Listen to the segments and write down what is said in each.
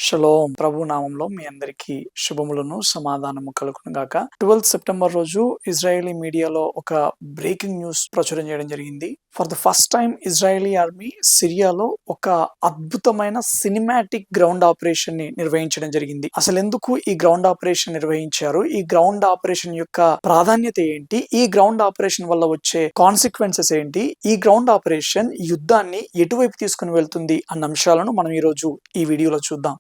Shalom ప్రభు నామంలో మీ అందరికీ శుభములను సమాధానము కలుగును గాక. 12 సెప్టెంబర్ రోజు ఇజ్రాయేలీ మీడియాలో ఒక బ్రేకింగ్ న్యూస్ ప్రచురం చేయడం జరిగింది. For the first time Israeli army సిరియాలో ఒక అద్భుతమైన సినిమాటిక్ గ్రౌండ్ ఆపరేషన్ ని నిర్వహించడం జరిగింది. అసలు ఎందుకు ఈ గ్రౌండ్ ఆపరేషన్ నిర్వహించారు, ఈ గ్రౌండ్ ఆపరేషన్ యొక్క ప్రాధాన్యత ఏంటి, ఈ గ్రౌండ్ ఆపరేషన్ వల్ల వచ్చే కాన్సిక్వెన్సెస్ ఏంటి, ఈ గ్రౌండ్ ఆపరేషన్ యుద్ధాన్ని ఎటువైపు తీసుకుని వెళ్తుంది అన్న అంశాలను మనం ఈ రోజు ఈ వీడియోలో చూద్దాం.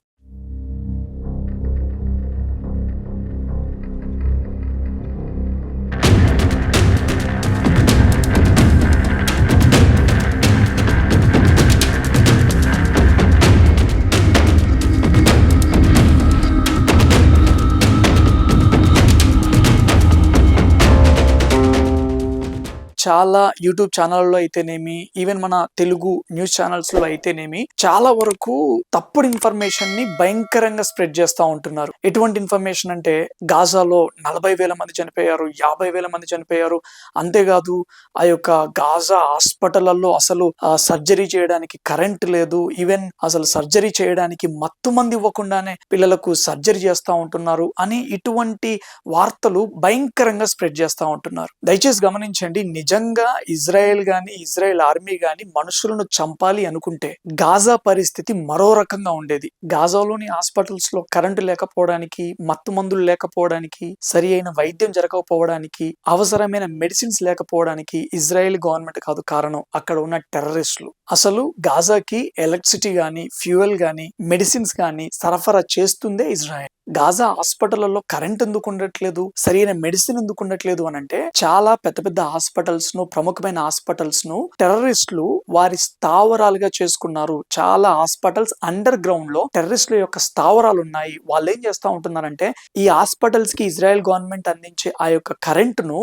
చాలా యూట్యూబ్ ఛానల్లో అయితేనేమి, ఈవెన్ మన తెలుగు న్యూస్ ఛానల్స్ లో అయితేనేమి చాలా వరకు తప్పుడు ఇన్ఫర్మేషన్ ని భయంకరంగా స్ప్రెడ్ చేస్తూ ఉంటున్నారు. ఎటువంటి ఇన్ఫర్మేషన్ అంటే గాజాలో 40,000 మంది చనిపోయారు, 50,000 మంది చనిపోయారు. అంతేకాదు ఆ యొక్క గాజా హాస్పిటల్లో అసలు సర్జరీ చేయడానికి కరెంట్ లేదు, ఈవెన్ అసలు సర్జరీ చేయడానికి మత్తు మంది ఇవ్వకుండానే పిల్లలకు సర్జరీ చేస్తూ ఉంటున్నారు అని ఇటువంటి వార్తలు భయంకరంగా స్ప్రెడ్ చేస్తూ ఉంటున్నారు. దయచేసి గమనించండి, నిజంగా ఇజ్రాయెల్ గాని ఇజ్రాయెల్ ఆర్మీ గాని మనుషులను చంపాలి అనుకుంటే గాజా పరిస్థితి మరో రకంగా ఉండేది. గాజాలోని హాస్పిటల్స్ లో కరెంటు లేకపోవడానికి, మత్తు మందులు లేకపోవడానికి, సరి అయిన వైద్యం జరగకపోవడానికి, అవసరమైన మెడిసిన్స్ లేకపోవడానికి ఇజ్రాయెల్ గవర్నమెంట్ కాదు కారణం, అక్కడ ఉన్న టెర్రరిస్టులు. అసలు గాజాకి ఎలక్ట్రిసిటీ గాని, ఫ్యూయల్ గాని, మెడిసిన్స్ గాని సరఫరా చేస్తుందే ఇజ్రాయెల్. గాజా హాస్పిటల్లో కరెంట్ ఎందుకు ఉండట్లేదు, సరైన మెడిసిన్ ఎందుకు ఉండట్లేదు అని అంటే చాలా పెద్ద పెద్ద హాస్పిటల్స్ ను, ప్రముఖమైన హాస్పిటల్స్ ను టెర్రరిస్టులు వారి స్థావరాలుగా చేసుకున్నారు. చాలా హాస్పిటల్స్ అండర్ గ్రౌండ్ లో టెర్రరిస్టుల యొక్క స్థావరాలు ఉన్నాయి. వాళ్ళు ఏం చేస్తా ఉంటున్నారంటే ఈ హాస్పిటల్స్ కి ఇజ్రాయెల్ గవర్నమెంట్ అందించే ఆ యొక్క కరెంటును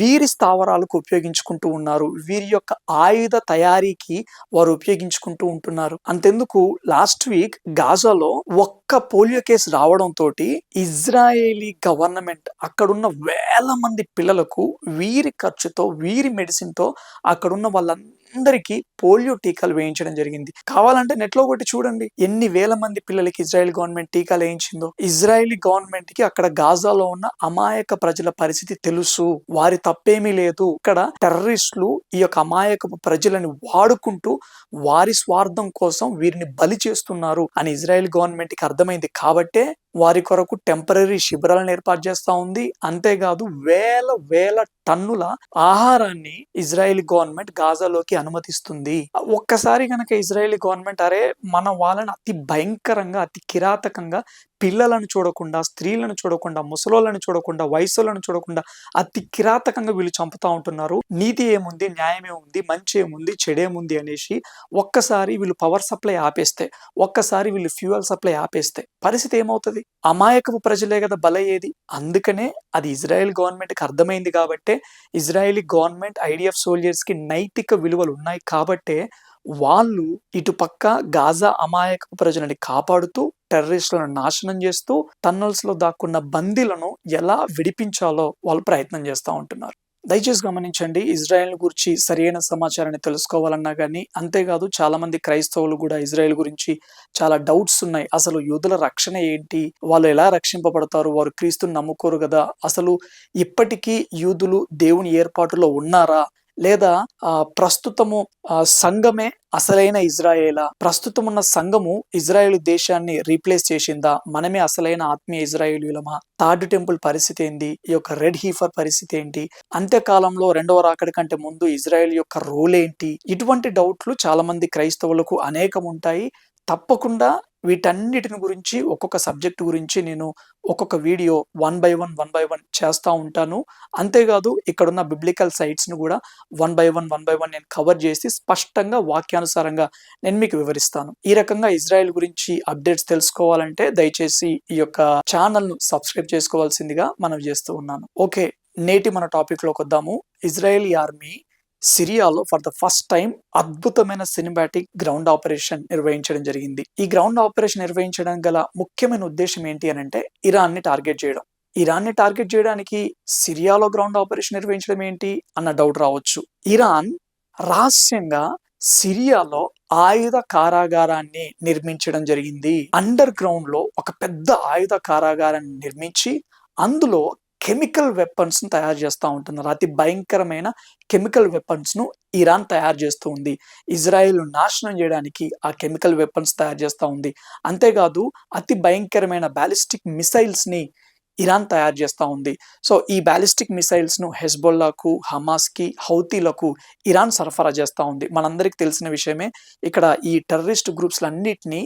వీరి స్థావరాలకు ఉపయోగించుకుంటూ ఉన్నారు. వీరి యొక్క ఆయుధ తయారీకి వారు ఉపయోగించుకుంటూ ఉంటున్నారు. అంతెందుకు లాస్ట్ వీక్ గాజాలో ఒక్క పోలియో కేసు రావడం తోటి ఇజ్రాయేలీ గవర్నమెంట్ అక్కడున్న వేల మంది పిల్లలకు వీరి ఖర్చుతో, వీరి మెడిసిన్ తో అక్కడున్న వాళ్ళందరికీ పోలియో టీకాలు వేయించడం జరిగింది. కావాలంటే నెట్ లో కొట్టి చూడండి ఎన్ని వేల మంది పిల్లలకి ఇజ్రాయెల్ గవర్నమెంట్ టీకాలు వేయించిందో. ఇజ్రాయేలీ గవర్నమెంట్ కి అక్కడ గాజాలో ఉన్న అమాయక ప్రజల పరిస్థితి తెలుసు, వారి తప్పేమీ లేదు. ఇక్కడ టెర్రరిస్టులు ఈ యొక్క అమాయక ప్రజలను వాడుకుంటూ వారి స్వార్థం కోసం వీరిని బలి చేస్తున్నారు అని ఇజ్రాయెల్ గవర్నమెంట్ కి అర్థమైంది. కాబట్టే వారి కొరకు టెంపరరీ శిబిరాలను ఏర్పాటు చేస్తా ఉంది. అంతేకాదు వేల వేల టన్నుల ఆహారాన్ని ఇజ్రాయెల్ గవర్నమెంట్ గాజాలోకి అనుమతిస్తుంది. ఒక్కసారి గనక ఇజ్రాయెల్ గవర్నమెంట్ అరే మన వాళ్ళని అతి భయంకరంగా, అతి కిరాతకంగా, పిల్లలను చూడకుండా, స్త్రీలను చూడకుండా, ముసలోళ్ళని చూడకుండా, వయసులను చూడకుండా అతి కిరాతకంగా వీళ్ళు చంపుతా ఉంటున్నారు. నీతి ఏముంది, న్యాయం ఏముంది, మంచి ఏముంది, చెడేముంది అనేసి ఒక్కసారి వీళ్ళు పవర్ సప్లై ఆపేస్తే, ఒక్కసారి వీళ్ళు ఫ్యూయల్ సప్లై ఆపేస్తే పరిస్థితి ఏమవుతుంది? అమాయకపు ప్రజలే కదా బలయ్యేది. అందుకనే అది ఇజ్రాయెల్ గవర్నమెంట్ కి అర్థమైంది కాబట్టే, ఇజ్రాయేలీ గవర్నమెంట్ ఐడిఎఫ్ సోల్జర్స్ కి నైతిక విలువలు ఉన్నాయి కాబట్టే వాళ్ళు ఇటుపక్క గాజా అమాయకపు ప్రజలని కాపాడుతూ, టెర్రరిస్టులను నాశనం చేస్తూ, టన్నల్స్ లో దాక్కున్న బందీలను ఎలా విడిపించాలో వాళ్ళు ప్రయత్నం చేస్తూ ఉంటున్నారు. దయచేసి గమనించండి, ఇజ్రాయెల్ గురించి సరైన సమాచారాన్ని తెలుసుకోవాలన్నా కానీ, అంతేకాదు చాలా మంది క్రైస్తవులు కూడా ఇజ్రాయెల్ గురించి చాలా డౌట్స్ ఉన్నాయి. అసలు యూదుల రక్షణ ఏంటి, వాళ్ళు ఎలా రక్షింపబడతారు, వారు క్రీస్తుని నమ్ముకోరు కదా, అసలు ఇప్పటికీ యూదులు దేవుని ఏర్పాటులో ఉన్నారా, లేదా ప్రస్తుతము సంఘమే అసలైన ఇజ్రాయేలా, ప్రస్తుతం ఉన్న సంఘము ఇజ్రాయేల్ దేశాన్ని రీప్లేస్ చేసిందా, మనమే అసలైన ఆత్మీయ ఇజ్రాయేలీలమా, థర్డ్ టెంపుల్ పరిస్థితి ఏంటి, ఈ యొక్క రెడ్ హీఫర్ పరిస్థితి ఏంటి, అంత్యకాలంలో రెండవ రాకడి కంటే ముందు ఇజ్రాయేల్ యొక్క రోల్ ఏంటి, ఇటువంటి డౌట్లు చాలా మంది క్రైస్తవులకు అనేకం ఉంటాయి. తప్పకుండా వీటన్నిటిని గురించి, ఒక్కొక్క సబ్జెక్ట్ గురించి నేను ఒక్కొక్క వీడియో వన్ బై వన్ చేస్తూ ఉంటాను. అంతేకాదు ఇక్కడున్న బిబ్లికల్ సైట్స్ ను కూడా వన్ బై వన్ నేను కవర్ చేసి స్పష్టంగా వాక్యానుసారంగా నేను మీకు వివరిస్తాను. ఈ రకంగా ఇజ్రాయెల్ గురించి అప్డేట్స్ తెలుసుకోవాలంటే దయచేసి ఈ యొక్క ఛానల్ ను సబ్స్క్రైబ్ చేసుకోవాల్సిందిగా మనం చేస్తూ ఉన్నాను. ఓకే, నేటి మన టాపిక్ లోకి వద్దాము. ఇజ్రాయేలీ ఆర్మీ సిరియాలో ఫర్ ద ఫస్ట్ టైం అద్భుతమైన సినిమాటిక్ గ్రౌండ్ ఆపరేషన్ నిర్వహించడం జరిగింది. ఈ గ్రౌండ్ ఆపరేషన్ నిర్వహించడం గల ముఖ్యమైన ఉద్దేశం ఏంటి అని అంటే ఇరాన్ ని టార్గెట్ చేయడం. ఇరాన్ ని టార్గెట్ చేయడానికి సిరియాలో గ్రౌండ్ ఆపరేషన్ నిర్వహించడం ఏంటి అన్న డౌట్ రావచ్చు. ఇరాన్ రహస్యంగా సిరియాలో ఆయుధ కారాగారాన్ని నిర్మించడం జరిగింది. అండర్ గ్రౌండ్ లో ఒక పెద్ద ఆయుధ కారాగారాన్ని నిర్మించి అందులో కెమికల్ వెపన్స్ ను తయారు చేస్తూ ఉంటున్నారు. అతి భయంకరమైన కెమికల్ వెపన్స్ ను ఇరాన్ తయారు చేస్తూ ఉంది. ఇజ్రాయెల్ నాశనం చేయడానికి ఆ కెమికల్ వెపన్స్ తయారు చేస్తూ ఉంది. అంతేకాదు అతి భయంకరమైన బాలిస్టిక్ మిసైల్స్ ని ఇరాన్ తయారు చేస్తూ ఉంది. సో ఈ బాలిస్టిక్ మిసైల్స్ ను హెజ్బొల్లాకు, హమాస్ కి, హౌతీలకు ఇరాన్ సరఫరా చేస్తూ ఉంది. మనందరికి తెలిసిన విషయమే. ఇక్కడ ఈ టెర్రరిస్ట్ గ్రూప్స్ అన్నిటినీ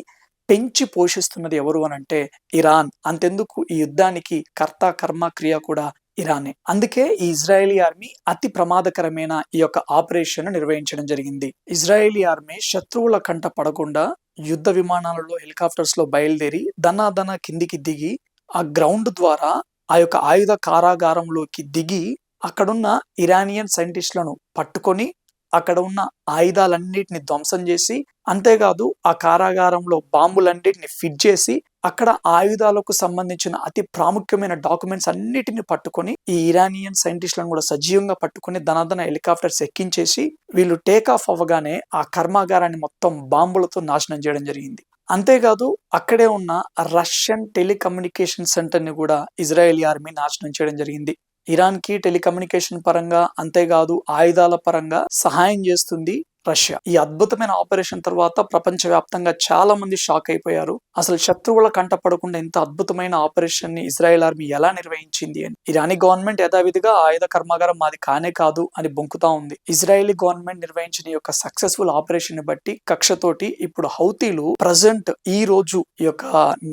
పెంచి పోషిస్తున్నది ఎవరు అని అంటే ఇరాన్. అంతెందుకు ఈ యుద్ధానికి కర్త కర్మ క్రియ కూడా ఇరానే. అందుకే ఈ ఇజ్రాయేలీ ఆర్మీ అతి ప్రమాదకరమైన ఈ యొక్క ఆపరేషన్ నిర్వహించడం జరిగింది. ఇజ్రాయేలీ ఆర్మీ శత్రువుల కంట పడకుండా యుద్ధ విమానాలలో, హెలికాప్టర్స్ లో బయలుదేరి దనాదన కిందికి దిగి ఆ గ్రౌండ్ ద్వారా ఆ యొక్క ఆయుధ కారాగారంలోకి దిగి అక్కడున్న ఇరానియన్ సైంటిస్టులను పట్టుకొని అక్కడ ఉన్న ఆయుధాలన్నిటిని ధ్వంసం చేసి, అంతేకాదు ఆ కారాగారంలో బాంబులన్నిటిని ఫిట్ చేసి అక్కడ ఆయుధాలకు సంబంధించిన అతి ప్రాముఖ్యమైన డాక్యుమెంట్స్ అన్నిటిని పట్టుకొని ఈ ఇరానియన్ సైంటిస్టులను కూడా సజీవంగా పట్టుకొని ధనాధన హెలికాప్టర్స్ ఎక్కించేసి వీళ్ళు టేక్ ఆఫ్ అవ్వగానే ఆ కర్మాగారాన్ని మొత్తం బాంబులతో నాశనం చేయడం జరిగింది. అంతేకాదు అక్కడే ఉన్న రష్యన్ టెలికమ్యూనికేషన్ సెంటర్ ని కూడా ఇజ్రాయెలీ ఆర్మీ నాశనం చేయడం జరిగింది. ఇరాన్ కి టెలికమ్యూనికేషన్ పరంగా, అంతేకాదు ఆయుధాల పరంగా సహాయం చేస్తుంది రష్యా. ఈ అద్భుతమైన ఆపరేషన్ తర్వాత ప్రపంచవ్యాప్తంగా చాలా మంది షాక్ అయిపోయారు. అసలు శత్రువుల కంట పడకుండా ఇంత అద్భుతమైన ఆపరేషన్ ని ఇజ్రాయెల్ ఆర్మీ ఎలా నిర్వహించింది అని. ఇరానీ గవర్నమెంట్ యథావిధిగా ఆయుధ కర్మాగారం మాది కానే కాదు అని బొంకుతా ఉంది. ఇజ్రాయేలీ గవర్నమెంట్ నిర్వహించిన ఈ యొక్క సక్సెస్ఫుల్ ఆపరేషన్ ని బట్టి కక్షతోటి ఇప్పుడు హౌతీలు ప్రజెంట్ ఈ రోజు ఈ యొక్క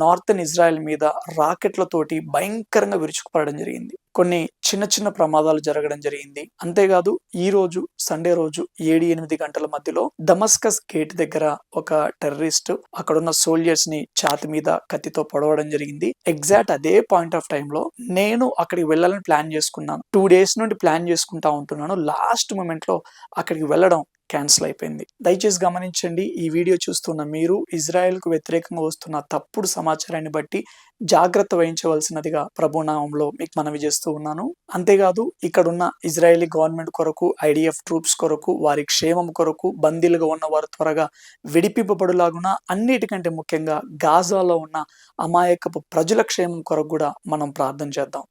నార్థన్ ఇజ్రాయెల్ మీద రాకెట్లతోటి భయంకరంగా విరుచుకుపడడం జరిగింది. కొన్ని చిన్న చిన్న ప్రమాదాలు జరగడం జరిగింది. అంతేకాదు ఈ రోజు సండే రోజు 7-8 గంటల మధ్యలో దమస్కస్ గేట్ దగ్గర ఒక టెర్రరిస్ట్ అక్కడున్న సోల్జర్స్ ని ఛాతి మీద కత్తితో పొడవడం జరిగింది. ఎగ్జాక్ట్ అదే పాయింట్ ఆఫ్ టైం లో నేను అక్కడికి వెళ్ళాలని ప్లాన్ చేసుకున్నాను. 2 days నుండి ప్లాన్ చేసుకుంటా ఉంటున్నాను. లాస్ట్ మూమెంట్ లో అక్కడికి వెళ్ళడం క్యాన్సిల్ అయిపోయింది. దయచేసి గమనించండి. ఈ వీడియో చూస్తున్న మీరు ఇజ్రాయెల్ కు వ్యతిరేకంగా వస్తున్న తప్పుడు సమాచారాన్ని బట్టి జాగ్రత్త వహించవలసినదిగా ప్రభునామంలో మీకు మనవి చేస్తూ ఉన్నాను. అంతేకాదు ఇక్కడున్న ఇజ్రాయేలీ గవర్నమెంట్ కొరకు, ఐడిఎఫ్ ట్రూప్స్ కొరకు, వారి క్షేమం కొరకు, బందీలుగా ఉన్న వారు త్వరగా విడిపింపబడులాగున, అన్నిటికంటే ముఖ్యంగా గాజాలో ఉన్న అమాయకపు ప్రజల క్షేమం కొరకు కూడా మనం ప్రార్థన చేద్దాం.